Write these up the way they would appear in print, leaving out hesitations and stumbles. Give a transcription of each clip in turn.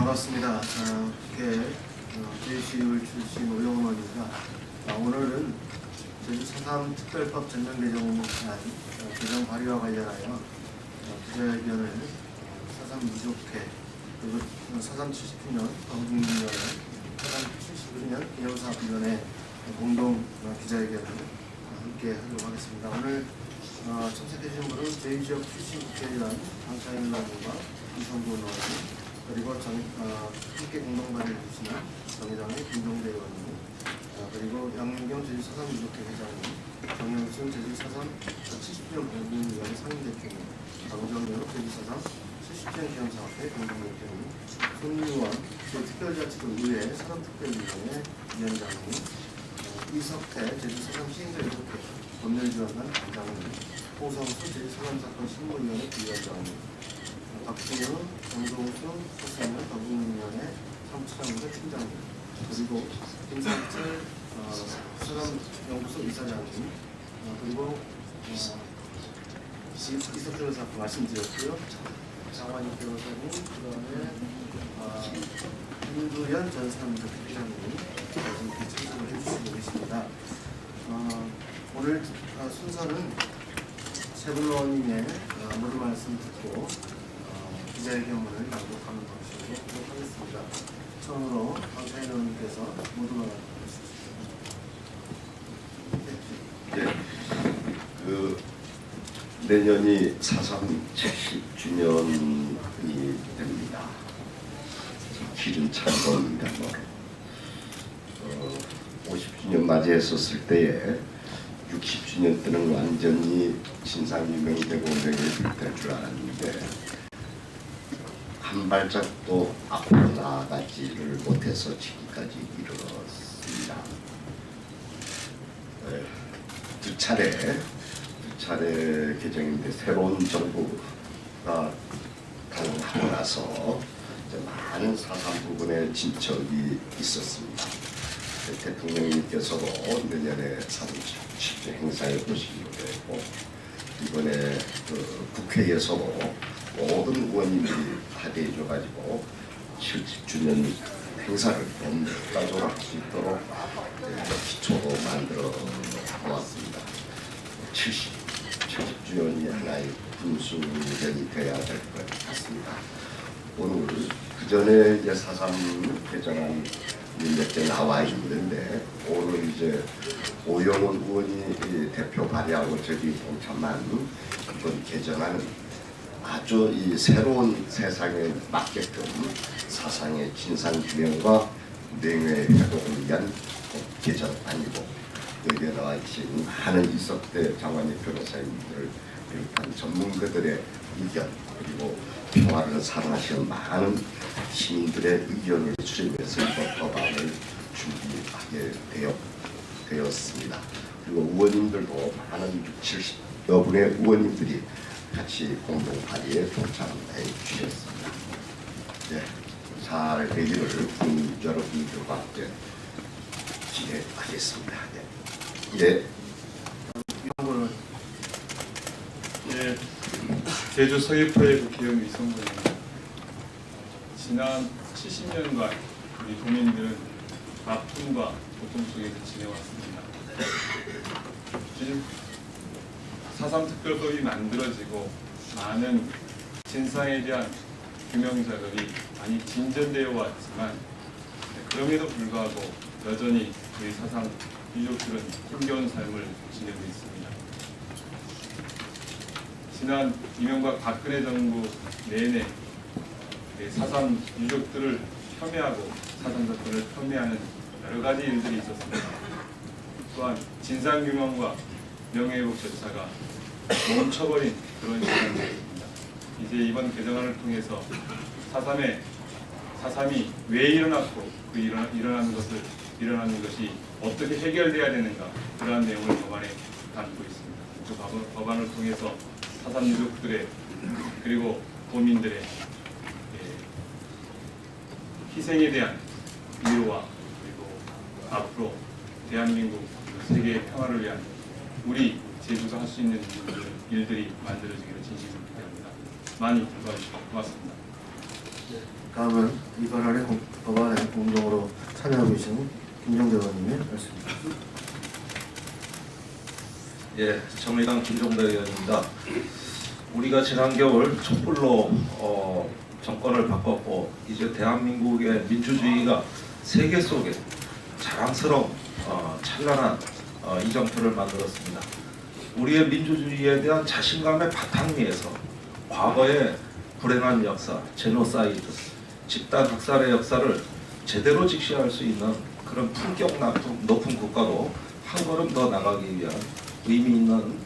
반갑습니다. JC율 출신 오영원입니다. 오늘은 제주 4.3 특별법 전면 개정안 개정 발의와 관련하여 기자회견을 4.3 유족회 그리고 4.3 70주년 건국민연회 4.3 71년 기념사업위원회 공동 기자회견을 함께 하도록 하겠습니다. 오늘 참석해 주신 분은 제2지역 출신 국회의원 강창일 의원과 이성구 의원 그리고 함께 공동발의를 주시는 정의당의 김동대 의원님 그리고 양민경 제주 4.3 유족회 회장님 정영순 제주 4.3 70주년 건국민연회 상임대표님 강정현 제주 4.3 70주년 기념사업회 공동대표님 손유원 제특별자치도 의회 사람특별위원회 위원장님 이석태 제주 4.3 시행자 유족회 법률지원단 단장님 호성수 제주 4.3 사건 신고위원회 부위원장님 박진우, 정동수, 서승현, 더국민연회 사무처장님과 팀장님 그리고 김상철 사람연구소 이사장님 그리고 이석태 변호사 말씀드렸고요. 장완익 변호사님 그다음에 김두현 전 사람연구소 회장님 이렇게 참석을 해주시고 계십니다. 오늘 순서는 세블러님의 모두 말씀 듣고 기자회견문을 낭독하는 방식으로 하도록 하겠습니다. 처음으로 강창일 의원님께서 모두 말씀 주시죠. 내년이 4.3 70주년이 됩니다. 길은 참 먼 거. 50주년 맞이했었을 때에 60주년 때는 완전히 진상규명되고 명예훼손될 줄 알았는데 한 발짝도 앞으로 나아가지를 못해서 지금까지 이르렀습니다. 두 차례 개정인데 새로운 정부가 당하고 나서 많은 4.3 부분의 진척이 있었습니다. 대통령님께서도 내년에 30주 행사에 보시기로 했고 이번에 국회에서도 모든 의원님들이 합의해줘가지고 70주년 행사를 본격적으로 할 수 있도록 기초도 만들어 보았습니다. 70주년이 하나의 분수령이 되어야 될 것 같습니다. 오늘 그 전에 4.3 개정안 몇 개 나와 있는데 오늘 이제 오영원 의원이 대표 발의하고 저기 동참한 이번 개정안은 아주 이 새로운 세상에 맞게끔 사상의 진상규명과 명예회복을 위한 개정안이고 여기에 나와 계신 많은 이석태 장완익 변호사님들을 비롯한 전문가들의 의견 그리고 평화를 사랑하시는 많은 시민들의 의견을 수렴해서 이번 법안을 준비하게 되었습니다. 그리고 의원님들도 많은 70여 분의 의원님들이 같이 공동 발의에 동참해 주셨습니다. 네, 잘 되기를 여러분들과 함께 기대하겠습니다. 네. 예, 제주 서귀포의 국회의원 이성구입니다. 지난 70년간 우리 도민들은 아픔과 고통 속에서 지내왔습니다. 4.3 특별법이 만들어지고 많은 진상에 대한 규명 작업이 많이 진전되어 왔지만 그럼에도 불구하고 여전히 우리 4.3 유족들은 힘겨운 삶을 지내고 있습니다. 지난 이명박 박근혜 정부 내내 4.3 유족들을 폄훼하고 4.3 사건을 폄훼하는 여러 가지 일들이 있었습니다. 또한 진상규명과 명예회복 절차가 멈춰버린 그런 시간이었습니다. 이제 이번 개정안을 통해서 4.3이 왜 일어났고 그 일어나는 것이 어떻게 해결돼야 되는가 그러한 내용을 법안에 담고 있습니다. 그 법안을 통해서 4.3 유족들의 그리고 도민들의 희생에 대한 위로와 그리고 앞으로 대한민국 세계의 평화를 위한 우리 제주가 할 수 있는 일들이 만들어지기를 진심으로 기대합니다. 많이 도와주시고 고맙습니다. 다음은 이 법안에 공동으로 참여하고 계신 김종대 의원님의 말씀입니다. 예, 정의당 김종대 의원입니다. 우리가 지난 겨울 촛불로 정권을 바꿨고 이제 대한민국의 민주주의가 세계 속에 자랑스러운 찬란한 이정표를 만들었습니다. 우리의 민주주의에 대한 자신감의 바탕 위에서 과거의 불행한 역사, 제노사이드, 집단 학살의 역사를 제대로 직시할 수 있는 그런 품격 높은 국가로 한 걸음 더 나가기 위한 의미 있는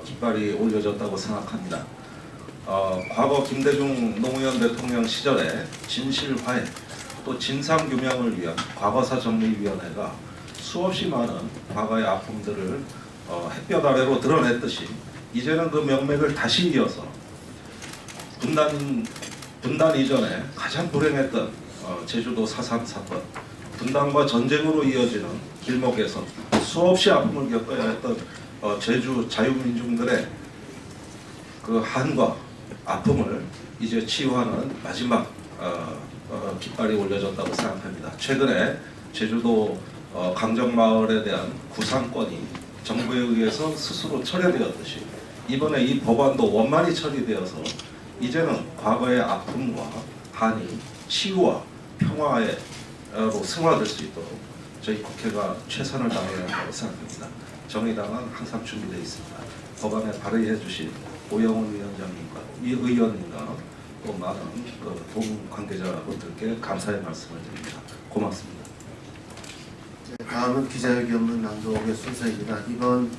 깃발이 올려졌다고 생각합니다. 과거 김대중 노무현 대통령 시절에 진실화해 또 진상규명을 위한 과거사정리위원회가 수없이 많은 과거의 아픔들을 햇볕 아래로 드러냈듯이 이제는 그 명맥을 다시 이어서 분단 이전에 가장 불행했던 제주도 4.3 사건, 분단과 전쟁으로 이어지는 길목에서 수없이 아픔을 겪어야 했던 제주 자유민중들의 그 한과 아픔을 이제 치유하는 마지막 깃발이 올려졌다고 생각합니다. 최근에 제주도 강정마을에 대한 구상권이 정부에 의해서 스스로 철회되었듯이 이번에 이 법안도 원만히 처리되어서 이제는 과거의 아픔과 한이 치유와 평화로 승화될 수 있도록 저희 국회가 최선을 다해야 한다고 생각합니다. 정의당은 항상 준비되어 있습니다. 법안에 발의해 주신 오영훈 위원장님과 이 의원님과 또 많은 동 관계자분들께 감사의 말씀을 드립니다. 고맙습니다. 네, 다음은 기자회견 없는 낭독의 순서입니다. 이번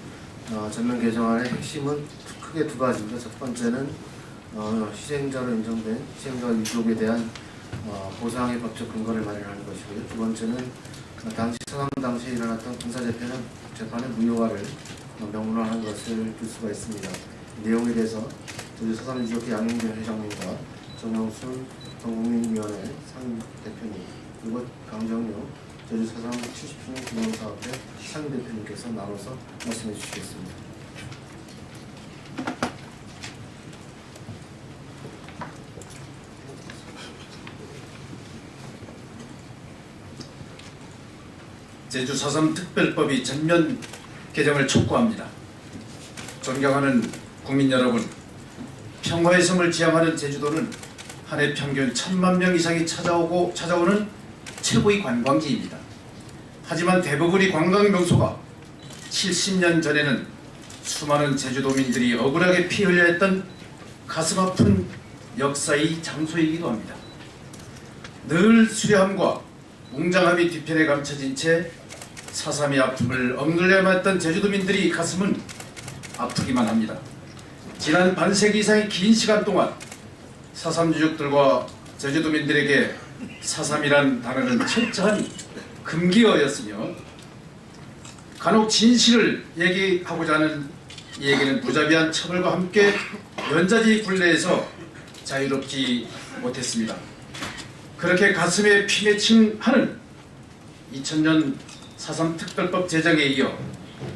전면 개정안의 핵심은 크게 두 가지입니다. 첫 번째는 희생자로 인정된 희생자 유족에 대한 보상의 법적 근거를 마련하는 것이고요. 두 번째는 당시 사상 당시에 일어났던 군사재판의 무효화를 명문화하는 것을 볼 수가 있습니다. 이 내용에 대해서 제주 4.3 유족회 양인경 회장님과 정영순 동국민위원회 상대표님 그리고 강정유 제주 4.3 70주년 기념사업회 상대표님께서 나눠서 말씀해 주시겠습니다. 제주 4.3 특별법이 전면 개정을 촉구합니다. 존경하는 국민 여러분, 평화의 섬을 지향하는 제주도는 한 해 평균 1,000만 명 이상이 찾아오는 최고의 관광지입니다. 하지만 대부분의 관광 명소가 70년 전에는 수많은 제주도민들이 억울하게 피 흘려 했던 가슴 아픈 역사의 장소이기도 합니다. 늘 수려함과 웅장함이 뒤편에 감춰진 채 4.3의 아픔을 억눌려야만 했던 제주도민들이 가슴은 아프기만 합니다. 지난 반세기 이상의 긴 시간 동안 4.3 유족들과 제주도민들에게 4.3이란 단어는 철저한 금기어였으며 간혹 진실을 얘기하고자 하는 이에게는 무자비한 처벌과 함께 연좌제 굴레에서 자유롭지 못했습니다. 그렇게 가슴에 피맺힌 한은 2000년 4.3 특별법 제정에 이어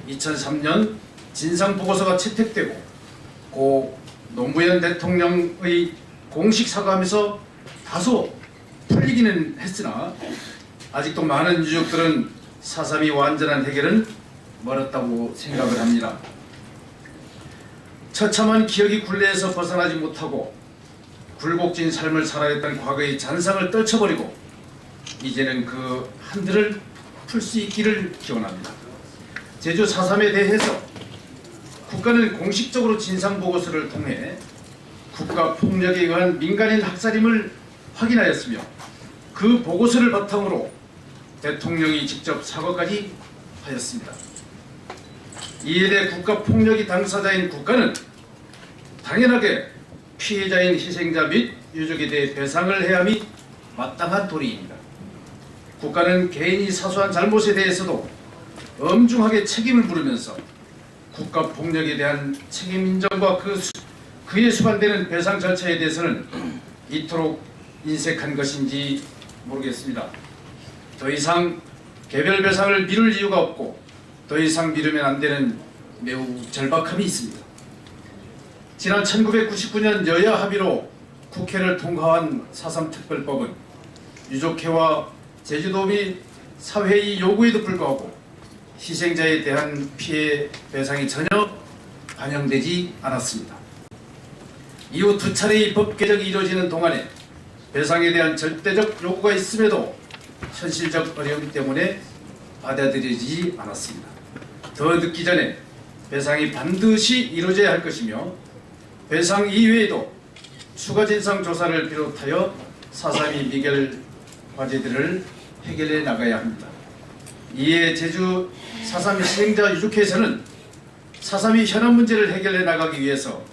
2003년 진상보고서가 채택되고 고 노무현 대통령의 공식 사과하면서 다소 풀리기는 했으나 아직도 많은 유족들은 4.3이 완전한 해결은 멀었다고 생각을 합니다. 처참한 기억의 굴레에서 벗어나지 못하고 굴곡진 삶을 살아냈던 과거의 잔상을 떨쳐버리고 이제는 그 한들을 풀 수 있기를 기원합니다. 제주 4.3에 대해서 국가는 공식적으로 진상보고서를 통해 국가폭력에 의한 민간인 학살임을 확인하였으며 그 보고서를 바탕으로 대통령이 직접 사과까지 하였습니다. 이에 대해 국가폭력이 당사자인 국가는 당연하게 피해자인 희생자 및 유족에 대해 배상을 해야 함이 마땅한 도리입니다. 국가는 개인이 사소한 잘못에 대해서도 엄중하게 책임을 물으면서 국가폭력에 대한 책임 인정과 그에 수반되는 배상 절차에 대해서는 이토록 인색한 것인지 모르겠습니다. 더 이상 개별 배상을 미룰 이유가 없고 더 이상 미루면 안 되는 매우 절박함이 있습니다. 지난 1999년 여야 합의로 국회를 통과한 4.3 특별법은 유족회와 제주도 및 사회의 요구에도 불구하고 희생자에 대한 피해 배상이 전혀 반영되지 않았습니다. 이후 두 차례의 법 개정이 이루어지는 동안에 배상에 대한 절대적 요구가 있음에도 현실적 어려움 때문에 받아들여지지 않았습니다. 더 늦기 전에 배상이 반드시 이루어져야 할 것이며 배상 이외에도 추가 진상 조사를 비롯하여 4.3이 미결 과제들을 해결해 나가야 합니다. 이에 제주 4.3 희생자 유족회에서는 4.3이 현안 문제를 해결해 나가기 위해서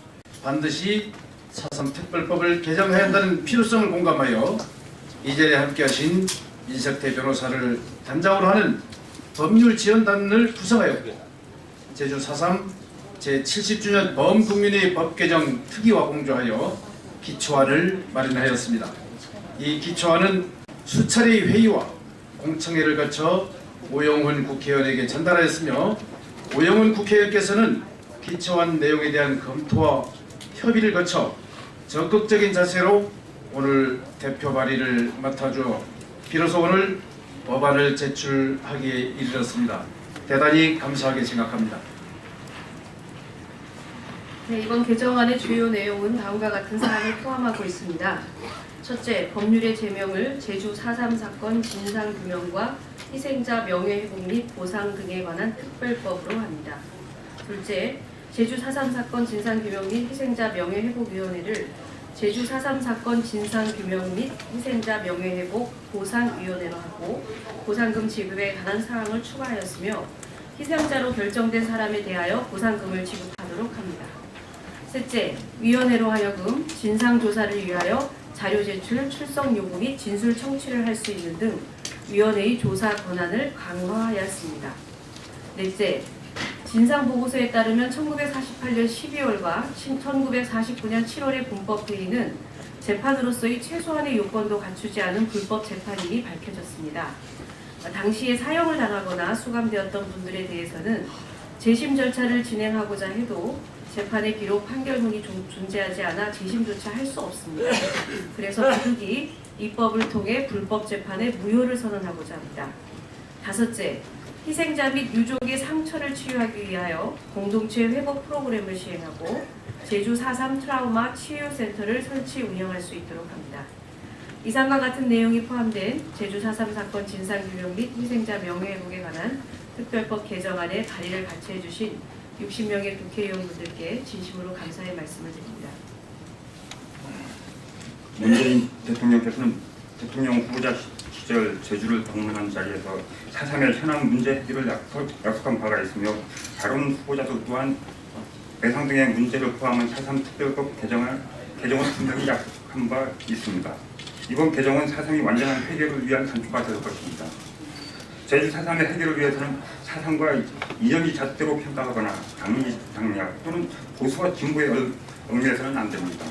반드시 4.3 특별법을 개정해야 한다는 필요성을 공감하여 이 자리에 함께하신 인석태 변호사를 단장으로 하는 법률지원단을 구성하였고 제주 4.3 제70주년 범국민의 법 개정 특위와 공조하여 기초안을 마련하였습니다. 이 기초안은 수차례의 회의와 공청회를 거쳐 오영훈 국회의원에게 전달하였으며 오영훈 국회의원께서는 기초안 내용에 대한 검토와 협의를 거쳐 적극적인 자세로 오늘 대표 발의를 맡아주어 비로소 오늘 법안을 제출하기에 이르렀습니다. 대단히 감사하게 생각합니다. 네, 이번 개정안의 주요 내용은 다음과 같은 사항을 포함하고 있습니다. 첫째, 법률의 제명을 제주 4.3 사건 진상규명과 희생자 명예회복 및 보상 등에 관한 특별법으로 합니다. 둘째, 제주 4.3 사건 진상규명 및 희생자 명예회복위원회를 제주 4.3 사건 진상규명 및 희생자 명예회복 보상위원회로 하고 보상금 지급에 관한 사항을 추가하였으며 희생자로 결정된 사람에 대하여 보상금을 지급하도록 합니다. 셋째, 위원회로 하여금 진상조사를 위하여 자료 제출, 출석 요구 및 진술 청취를 할 수 있는 등 위원회의 조사 권한을 강화하였습니다. 넷째, 진상보고서에 따르면 1948년 12월과 1949년 7월의 분법회의는 재판으로서의 최소한의 요건도 갖추지 않은 불법 재판임이 밝혀졌습니다. 당시에 사형을 당하거나 수감되었던 분들에 대해서는 재심 절차를 진행하고자 해도 재판의 기록 판결문이 존재하지 않아 재심조차 할 수 없습니다. 그래서 부득이 입법을 통해 불법 재판의 무효를 선언하고자 합니다. 다섯째, 희생자 및 유족의 상처를 치유하기 위하여 공동체 회복 프로그램을 시행하고 제주 4.3 트라우마 치유센터를 설치 운영할 수 있도록 합니다. 이상과 같은 내용이 포함된 제주 4.3 사건 진상규명 및 희생자 명예회복에 관한 특별법 개정안에 발의를 같이 해주신 60명의 국회의원분들께 진심으로 감사의 말씀을 드립니다. 문재인 대통령께서는 대통령 후보자 시절 제주를 방문한 자리에서 4.3의 현안 문제 해결을 약속한 바가 있으며 다른 후보자들 또한 배상 등의 문제를 포함한 4.3 특별법 개정을 분명히 약속한 바 있습니다. 이번 개정은 4.3이 완전한 해결을 위한 단초가 될 것입니다. 제주 4.3의 해결을 위해서는 4.3과 이념이 잣대로 평가하거나 강약 또는 보수와 진보에 얽매여서는 안 됩니다.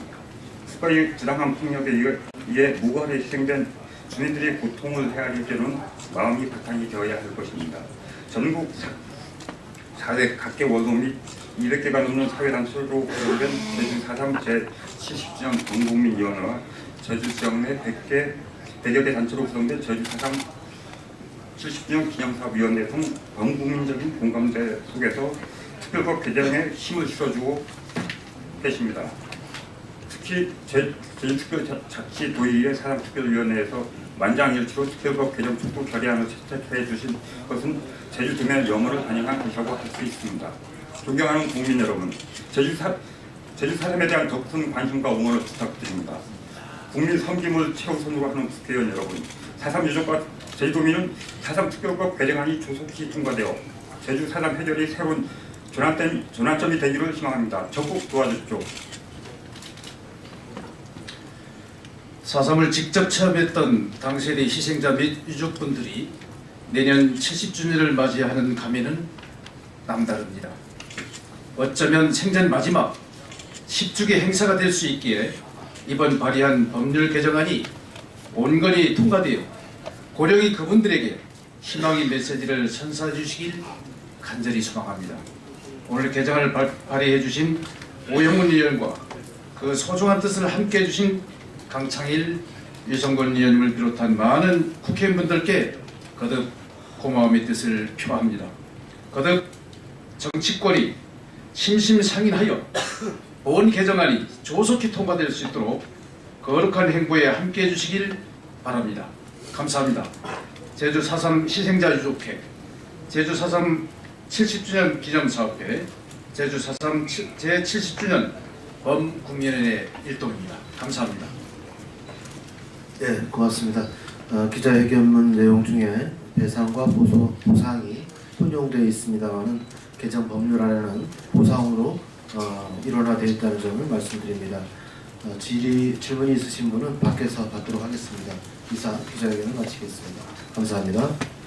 수가의 부당한 폭력에 의해 무고하게 희생된 주민들이 고통을 헤아릴 때는 마음이 바탕이 되어야 할 것입니다. 전국 4대 각계 원로 및 200개가 넘는 사회단체로 구성된 제주 4.3 제70주년 범국민위원회와 제주 지역 내 100여 개 단체로 구성된 제주 4.3 70주년 기념사위원회 등 범국민적인 공감대 속에서 특별법 개정에 힘을 실어주고 계십니다. 특히 제주특별자치도의회 사상특별위원회에서 만장일치로 특별법 개정 촉구 결의안을 채택해 주신 것은 제주도민의 염원을 반영한 것이라고 할 수 있습니다. 존경하는 국민 여러분, 제주 4.3에 대한 더 큰 관심과 응원을 부탁드립니다. 국민 섬김을 최우선으로 하는 국회의원 여러분, 4.3 유족과 제주도민은 4.3 특별법 개정안이 조속히 통과되어 제주 4.3 해결이 새로운 전환점이 되기를 희망합니다. 적극 도와주십시오. 4.3을 직접 체험했던 당세대 희생자 및 유족분들이 내년 70주년을 맞이하는 감회는 남다릅니다. 어쩌면 생전 마지막 10주기 행사가 될 수 있기에 이번 발의한 법률 개정안이 온건히 통과되어 고령이 그분들에게 희망의 메시지를 선사해 주시길 간절히 소망합니다. 오늘 개정안을 발의해 주신 오영훈 의원과 그 소중한 뜻을 함께 해 주신 강창일, 유성권 의원님을 비롯한 많은 국회의원분들께 거듭 고마움의 뜻을 표합니다. 거듭 정치권이 심심상인하여 본 개정안이 조속히 통과될 수 있도록 거룩한 행보에 함께해 주시길 바랍니다. 감사합니다. 제주 4.3 희생자 유족회, 제주 4.3 70주년 기념사업회, 제주 4.3 제70주년 범국민연회 일동입니다. 감사합니다. 네, 고맙습니다. 기자회견문 내용 중에 배상과 보상이 혼용되어 있습니다만은 개정 법률안에는 보상으로 일원화되어 있다는 점을 말씀드립니다. 질문이 있으신 분은 밖에서 받도록 하겠습니다. 이상 기자회견을 마치겠습니다. 감사합니다.